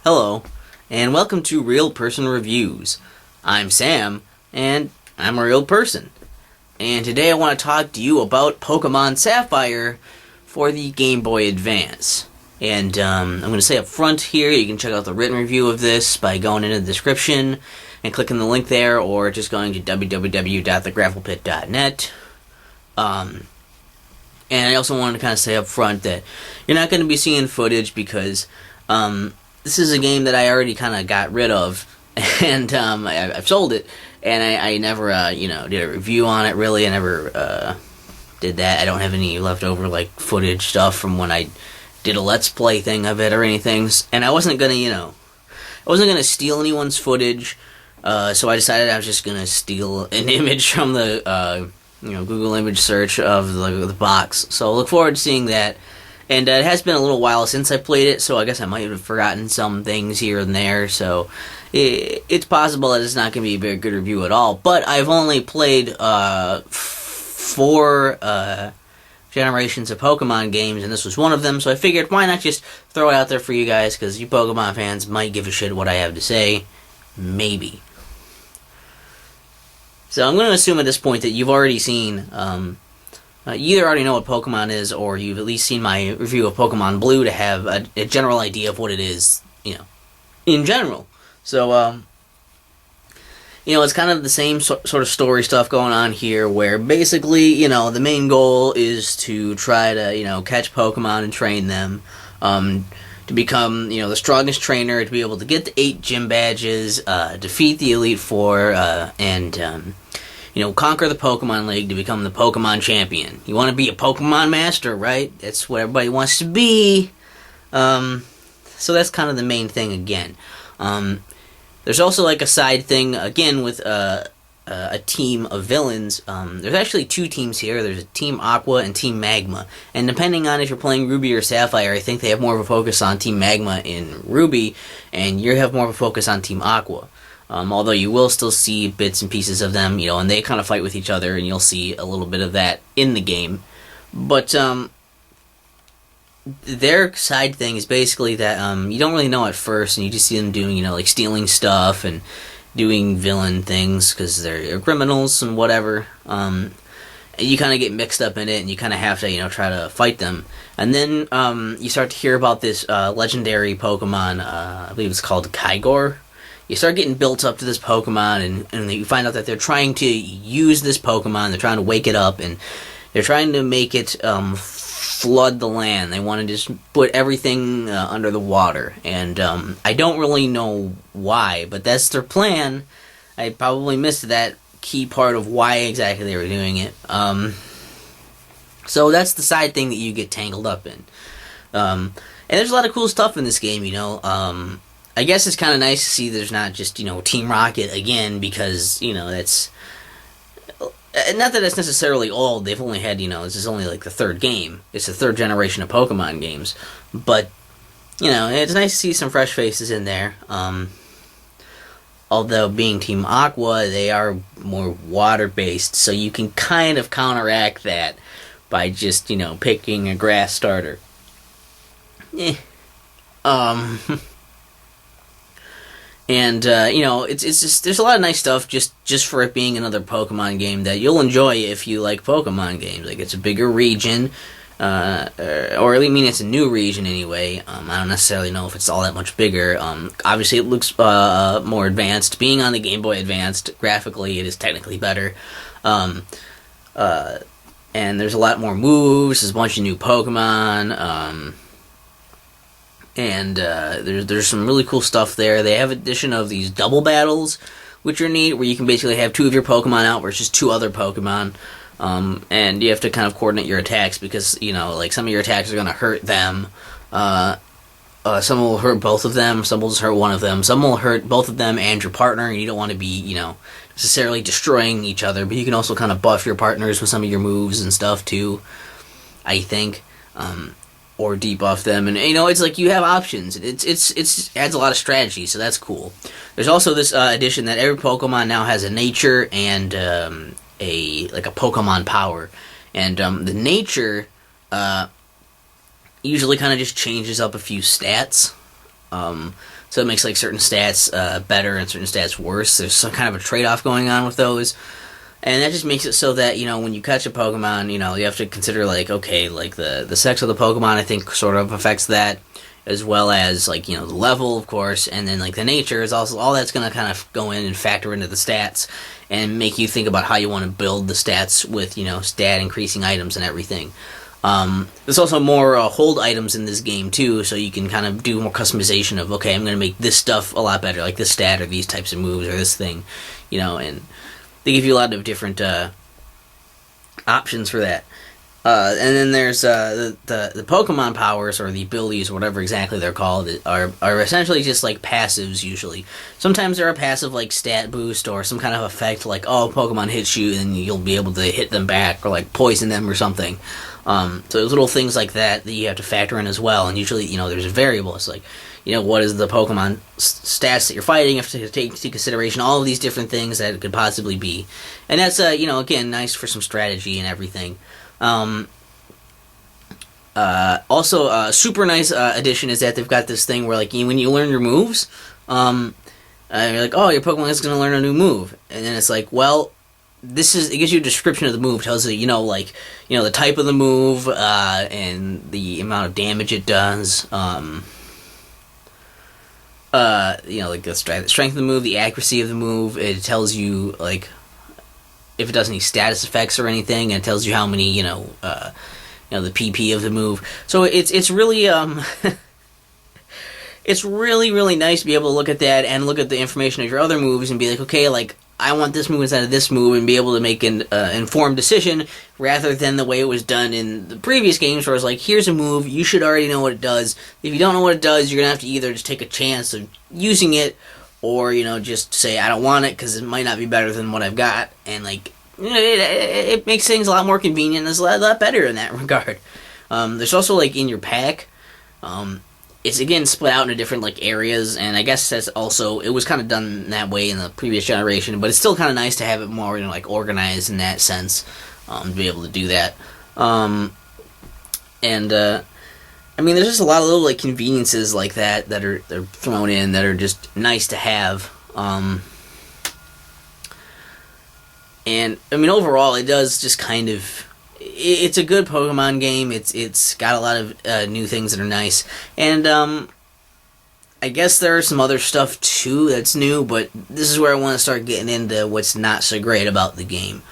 Hello, and welcome to Real Person Reviews. I'm Sam, and I'm a real person. And today I want to talk to you about Pokémon Sapphire for the Game Boy Advance. And I'm going to say up front here, you can check out the written review of this by going into the description and clicking the link there, or just going to www.thegravelpit.net. And I also wanted to kind of say up front that you're not going to be seeing footage because this is a game that I already kind of got rid of, and I've sold it, and I never, did a review on it, really. I never did that. I don't have any leftover, footage stuff from when I did a Let's Play thing of it or anything, and I wasn't gonna, I wasn't gonna steal anyone's footage, so I decided I was just gonna steal an image from the, Google image search of the box, so I look forward to seeing that. And it has been a little while since I played it, so I guess I might have forgotten some things here and there, so it's possible that it's not going to be a very good review at all. But I've only played 4 generations of Pokemon games, and this was one of them, so I figured why not just throw it out there for you guys, because you Pokemon fans might give a shit what I have to say. Maybe. So I'm going to assume at this point that you've already seen... you either already know what Pokemon is, or you've at least seen my review of Pokemon Blue to have a general idea of what it is, in general. So, it's kind of the same sort of story stuff going on here, where basically, the main goal is to try to, catch Pokemon and train them, to become, the strongest trainer, to be able to get the 8 gym badges, defeat the Elite Four, and, conquer the Pokemon League to become the Pokemon Champion. You want to be a Pokemon Master, right? That's what everybody wants to be. So that's kind of the main thing again. There's also a side thing, again, with a team of villains. There's actually 2 teams here. There's a Team Aqua and Team Magma. And depending on if you're playing Ruby or Sapphire, I think they have more of a focus on Team Magma in Ruby, and you have more of a focus on Team Aqua. Although you will still see bits and pieces of them, and they kind of fight with each other, and you'll see a little bit of that in the game. But their side thing is basically that you don't really know at first, and you just see them doing, stealing stuff and doing villain things because they're criminals and whatever. And you kind of get mixed up in it, and you kind of have to, try to fight them. And then you start to hear about this legendary Pokemon, I believe it's called Kyogre. You start getting built up to this Pokemon, and you find out that they're trying to use this Pokemon, they're trying to wake it up, and they're trying to make it flood the land. They want to just put everything under the water, and I don't really know why, but that's their plan. I probably missed that key part of why exactly they were doing it. So that's the side thing that you get tangled up in. And there's a lot of cool stuff in this game, I guess it's kind of nice to see there's not just, Team Rocket again, because, that's... Not that it's necessarily old, they've only had, this is only the 3rd game. It's the 3rd generation of Pokemon games. But, it's nice to see some fresh faces in there. Although, being Team Aqua, they are more water-based, so you can kind of counteract that by just, picking a grass starter. And, it's just, there's a lot of nice stuff just for it being another Pokemon game that you'll enjoy if you like Pokemon games. It's a bigger region, or it's a new region anyway. I don't necessarily know if it's all that much bigger. Obviously it looks more advanced. Being on the Game Boy Advanced, graphically it is technically better. And there's a lot more moves, there's a bunch of new Pokemon, and there's some really cool stuff there. They have addition of these double battles, which are neat, where you can basically have 2 of your Pokemon out versus 2 other Pokemon. And you have to kind of coordinate your attacks because, some of your attacks are going to hurt them. Some will hurt both of them, some will just hurt one of them. Some will hurt both of them and your partner, and you don't want to be, necessarily destroying each other. But you can also kind of buff your partners with some of your moves and stuff, too, I think. Or debuff them, and it's you have options. It's adds a lot of strategy, so that's cool. There's also this addition that every Pokemon now has a nature and a Pokemon power, and the nature usually kind of just changes up a few stats. So it makes like certain stats better and certain stats worse. There's some kind of a trade-off going on with those. And that just makes it so that, when you catch a Pokemon, you have to consider, like, okay, like, the sex of the Pokemon, I think, sort of affects that, as well as, like, the level, of course, and then, like, the nature is also, all that's going to kind of go in and factor into the stats, and make you think about how you want to build the stats with, stat-increasing items and everything. There's also more hold items in this game, too, so you can kind of do more customization of, okay, I'm going to make this stuff a lot better, like this stat, or these types of moves, or this thing, and they give you a lot of different options for that. And then there's the Pokemon powers, or the abilities, or whatever exactly they're called, are essentially just like passives usually. Sometimes they're a passive like stat boost, or some kind of effect like, oh, Pokemon hits you and you'll be able to hit them back, or like poison them or something. So there's little things like that you have to factor in as well, and usually, there's variables like, what is the Pokemon stats that you're fighting? You have to take into consideration all of these different things that it could possibly be. And that's, again, nice for some strategy and everything. Also, a super nice addition is that they've got this thing where, like, when you learn your moves, you're like, oh, your Pokemon is going to learn a new move. And then it's like, well, it gives you a description of the move, tells you, the type of the move, and the amount of damage it does, like the strength of the move, the accuracy of the move. It tells you, like, if it does any status effects or anything, and it tells you how many, the PP of the move. So it's really, it's really, really nice to be able to look at that and look at the information of your other moves and be like, okay, like, I want this move instead of this move, and be able to make an informed decision, rather than the way it was done in the previous games, where it's like, here's a move, you should already know what it does. If you don't know what it does, you're going to have to either just take a chance of using it, or, just say, I don't want it, because it might not be better than what I've got, and, like, it makes things a lot more convenient, and it's a lot better in that regard. There's also, like, in your pack, it's, again, split out into different, like, areas, and I guess that's also, it was kind of done that way in the previous generation, but it's still kind of nice to have it more, like, organized in that sense, to be able to do that. There's just a lot of little, like, conveniences like that are thrown in that are just nice to have. Overall, it does just kind of, it's a good Pokemon game. It's got a lot of new things that are nice, and I guess there are some other stuff too that's new. But this is where I want to start getting into what's not so great about the game.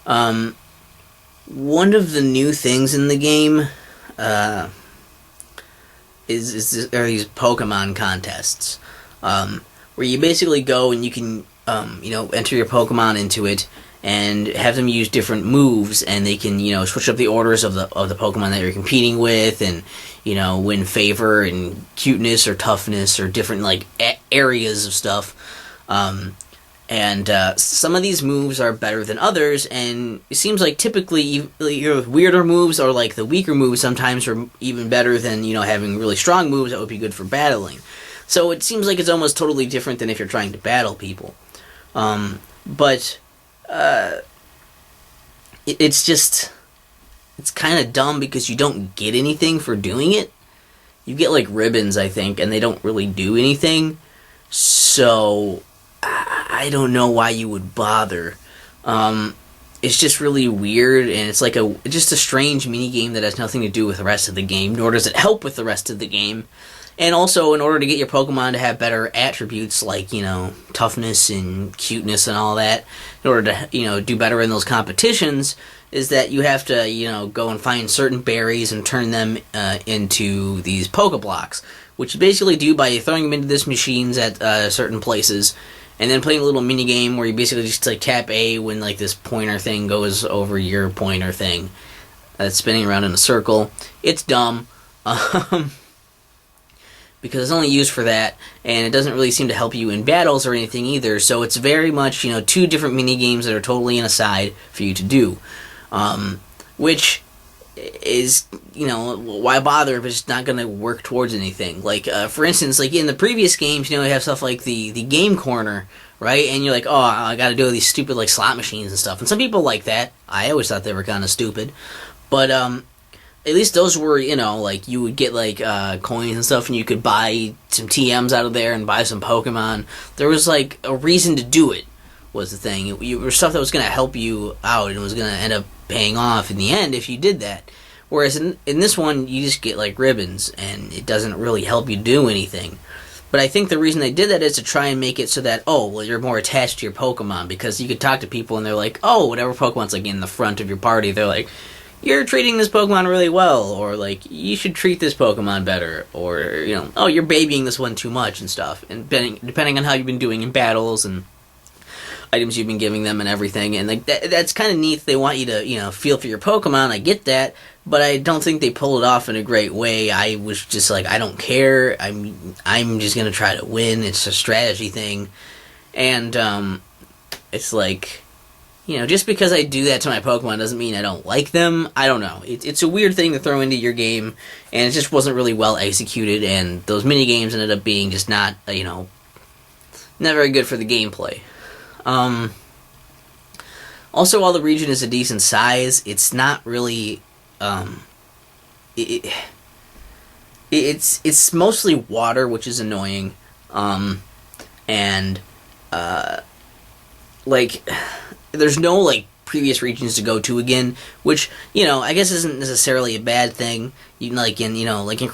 One of the new things in the game are these Pokemon contests, where you basically go and you can enter your Pokemon into it, and have them use different moves, and they can, switch up the orders of the Pokemon that you're competing with, and, win favor and cuteness or toughness or different, like, areas of stuff. Some of these moves are better than others, and it seems like typically either weirder moves or, like, the weaker moves sometimes are even better than, having really strong moves that would be good for battling. So it seems like it's almost totally different than if you're trying to battle people. It's kind of dumb because you don't get anything for doing it. You get, like, ribbons, I think, and they don't really do anything. So, I don't know why you would bother. It's just really weird, and it's like just a strange minigame that has nothing to do with the rest of the game, nor does it help with the rest of the game. And also, in order to get your Pokemon to have better attributes, like, toughness and cuteness and all that, in order to, do better in those competitions, is that you have to, go and find certain berries and turn them into these Pokeblocks, which you basically do by throwing them into these machines at certain places, and then playing a little mini-game where you basically just, like, tap A when, like, this pointer thing goes over your pointer thing that's spinning around in a circle. It's dumb. Because it's only used for that, and it doesn't really seem to help you in battles or anything either, so it's very much, two different mini-games that are totally an aside for you to do. Which is, why bother if it's not going to work towards anything? Like, for instance, like, in the previous games, you have stuff like the game corner, right? And you're like, oh, I gotta do these stupid, like, slot machines and stuff. And some people like that. I always thought they were kind of stupid. But, at least those were, you know, like, you would get, like, coins and stuff, and you could buy some TMs out of there and buy some Pokemon. There was, like, a reason to do it, was the thing. It was stuff that was going to help you out and was going to end up paying off in the end if you did that. Whereas in this one, you just get, like, ribbons, and it doesn't really help you do anything. But I think the reason they did that is to try and make it so that, oh, well, you're more attached to your Pokemon, because you could talk to people and they're like, oh, whatever Pokemon's, like, in the front of your party, they're like, you're treating this Pokemon really well, or, like, you should treat this Pokemon better, or, you know, oh, you're babying this one too much and stuff. And depending on how you've been doing in battles and items you've been giving them and everything, and, like, that's kind of neat. They want you to, you know, feel for your Pokemon, I get that, but I don't think they pulled it off in a great way. I was just like, I don't care, I'm just gonna try to win, it's a strategy thing, and, it's like, you know, just because I do that to my Pokemon doesn't mean I don't like them. I don't know, it's a weird thing to throw into your game, and it just wasn't really well executed, and those mini games ended up being just not, you know, not very good for the gameplay. Also, while the region is a decent size, it's not really, it's mostly water, which is annoying, and, like, there's no, like, previous regions to go to again, which, you know, I guess isn't necessarily a bad thing. You, like, in, you know, like, in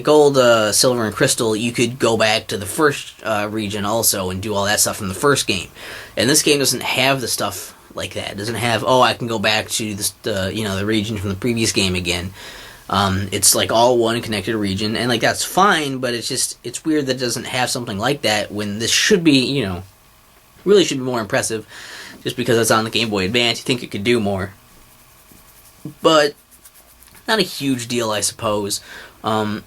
gold, silver, and crystal, you could go back to the first, region also and do all that stuff from the first game. And this game doesn't have the stuff like that. It doesn't have, oh, I can go back to the you know, the region from the previous game again. It's, like, all one connected region, and, like, that's fine, but it's just, it's weird that it doesn't have something like that when this should be, you know, really should be more impressive. Just because it's on the Game Boy Advance, you think it could do more. But, not a huge deal, I suppose. And,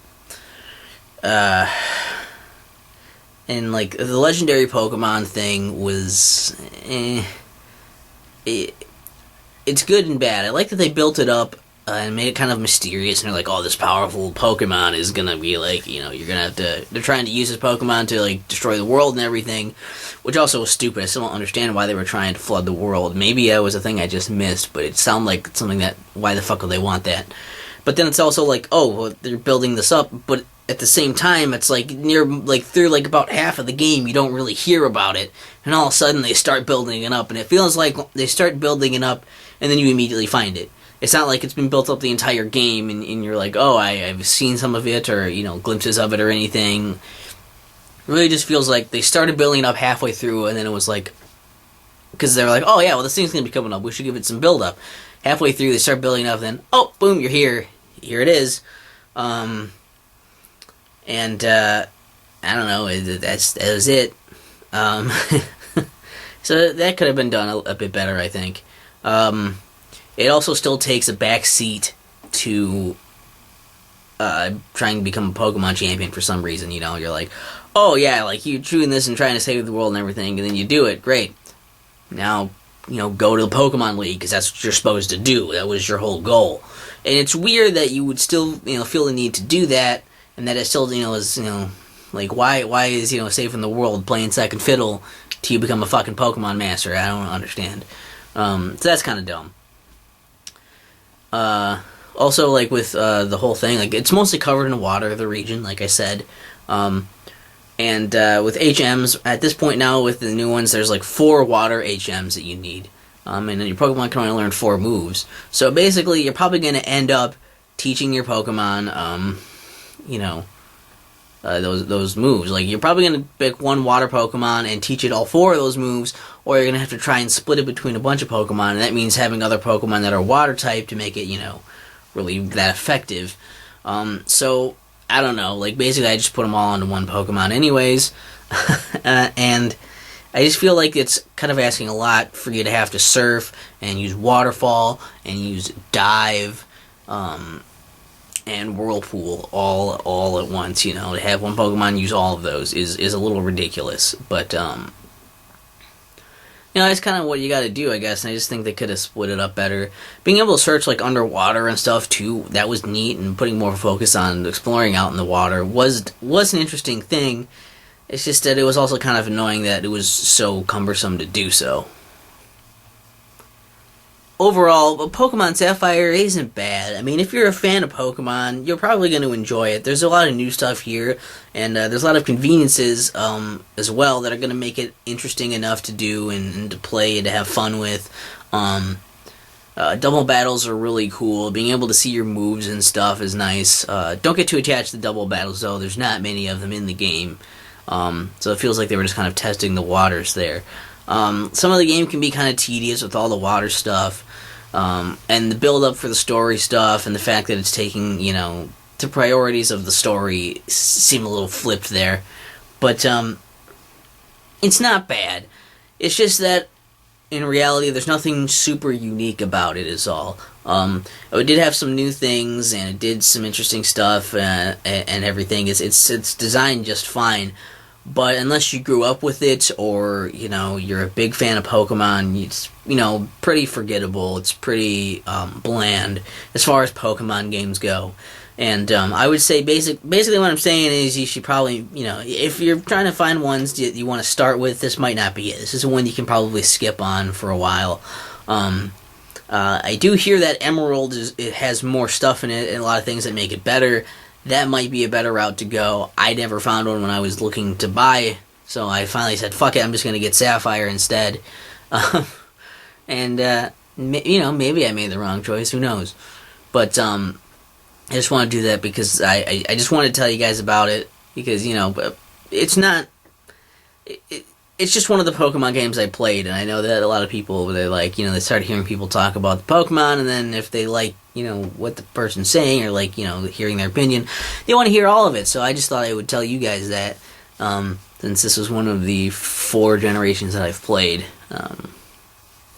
like, the legendary Pokemon thing was, it's good and bad. I like that they built it up and made it kind of mysterious, and they're like, oh, this powerful Pokemon is gonna be, like, you know, you're gonna have to, they're trying to use this Pokemon to, like, destroy the world and everything, which also was stupid. I still don't understand why they were trying to flood the world. Maybe that was a thing I just missed, but it sounded like something that, why the fuck would they want that? But then it's also like, oh, well, they're building this up, but at the same time, it's like, through, like, about half of the game, you don't really hear about it, and all of a sudden they start building it up, and it feels like they start building it up, and then you immediately find it. It's not like it's been built up the entire game, and you're like, oh, I've seen some of it, or, you know, glimpses of it or anything. It really just feels like they started building it up halfway through, and then it was like, because they were like, oh yeah, well, this thing's going to be coming up, we should give it some build-up. Halfway through, they start building it up, then, oh, boom, you're here. Here it is. And, I don't know, that was it. So that could have been done a bit better, I think. It also still takes a back seat to trying to become a Pokemon champion for some reason. You know, you're like, oh yeah, like, you're doing this and trying to save the world and everything, and then you do it, great. Now, you know, go to the Pokemon League, because that's what you're supposed to do. That was your whole goal. And it's weird that you would still, you know, feel the need to do that, and that it still, you know, is, you know, like, why is, you know, saving the world playing second fiddle till you become a fucking Pokemon master? I don't understand. So that's kind of dumb. Also, like, with the whole thing, like, it's mostly covered in water, the region, like I said. And with HMs, at this point now, with the new ones, there's, like, 4 water HMs that you need. And then your Pokemon can only learn 4 moves. So basically, you're probably going to end up teaching your Pokemon, you know, those moves. Like, you're probably going to pick one water Pokemon and teach it all 4 of those moves, or you're going to have to try and split it between a bunch of Pokemon, and that means having other Pokemon that are water type to make it, you know, really that effective. So, I don't know, like, basically I just put them all into one Pokemon anyways, and I just feel like it's kind of asking a lot for you to have to surf, and use Waterfall, and use Dive, and Whirlpool all at once, you know. To have one Pokemon use all of those is a little ridiculous, but, you know, that's kind of what you gotta do, I guess, and I just think they could have split it up better. Being able to search, like, underwater and stuff, too, that was neat, and putting more focus on exploring out in the water was an interesting thing. It's just that it was also kind of annoying that it was so cumbersome to do so. overall, Pokemon Sapphire isn't bad. I mean, if you're a fan of Pokemon, you're probably going to enjoy it. There's a lot of new stuff here, and there's a lot of conveniences as well that are going to make it interesting enough to do and to play and to have fun with. Double battles are really cool. Being able to see your moves and stuff is nice. Don't get too attached to double battles, though. There's not many of them in the game. So it feels like they were just kind of testing the waters there. Some of the game can be kind of tedious with all the water stuff. And the build-up for the story stuff and the fact that it's taking, the priorities of the story seem a little flipped there. But it's not bad. It's just that, in reality, there's nothing super unique about it is all. It did have some new things, and it did some interesting stuff, and everything. It's designed just fine. But unless you grew up with it, or, you're a big fan of Pokemon, it's, pretty forgettable. It's pretty bland as far as Pokemon games go. And I would say basically what I'm saying is you should probably, if you're trying to find ones that you want to start with, this might not be it. This is one you can probably skip on for a while. I do hear that Emerald it has more stuff in it and a lot of things that make it better. That might be a better route to go. I never found one when I was looking to buy, so I finally said, fuck it, I'm just going to get Sapphire instead. And maybe I made the wrong choice, who knows. But I just want to do that because I just want to tell you guys about it, because, it's not... It's just one of the Pokemon games I played, and I know that a lot of people, they they start hearing people talk about the Pokemon, and then if they like, what the person's saying, or hearing their opinion, they want to hear all of it. So I just thought I would tell you guys that, since this was one of the 4 generations that I've played.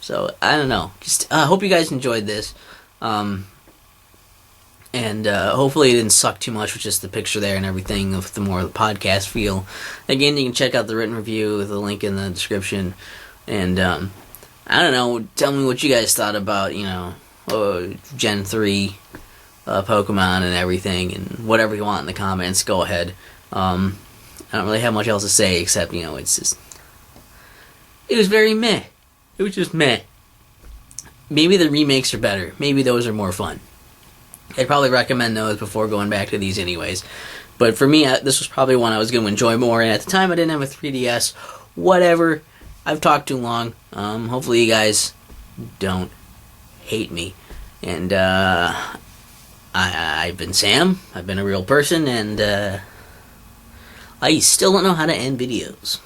So, I don't know. Just, I hope you guys enjoyed this. And hopefully it didn't suck too much with just the picture there and everything of the more of the podcast feel. Again, you can check out the written review with the link in the description. And I don't know, tell me what you guys thought about, Gen 3 Pokemon and everything, and whatever you want in the comments, go ahead. I don't really have much else to say except, it's just... It was very meh. It was just meh. Maybe the remakes are better. Maybe those are more fun. I'd probably recommend those before going back to these anyways. But for me, this was probably one I was going to enjoy more. And at the time, I didn't have a 3DS. Whatever. I've talked too long. Hopefully you guys don't hate me. And I've been Sam. I've been a real person. And I still don't know how to end videos.